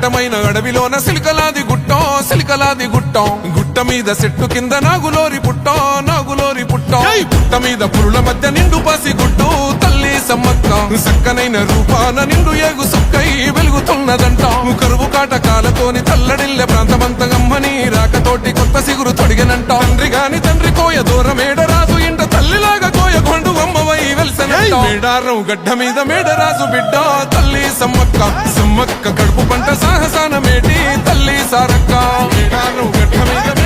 దట్టమైన అడవిలోన సిలికలాది గుట్టం గుట్ట మీద చెట్టు కింద నాగులోరి పుట్టం పుట్ట మీద పురుల మధ్య నిండు పసి గుట్టు తల్లి సమ్మక్క సక్కనైన రూపాన నిండు ఏగు సుక్కై వెలుగుతున్నదంట కరువు కాటకాలతోని తల్లడిల్లె ప్రాంతమంతగమ్మని రాకతోటి కొత్త సిగురు తొడిగనంట తండ్రి గాని తండ్రి కోయ దూరమేడరాజు ఇంట తల్లిలాగా కోయ కొండు అమ్మవై వెలిసనంట మేడారం గడ్డ మీద మేడరాజు బిడ్డ తల్లి సమ్మక్క కడుపు పంట సాహసాన మేటి తల్లి సారక్క మేడారం గడ్డ మీద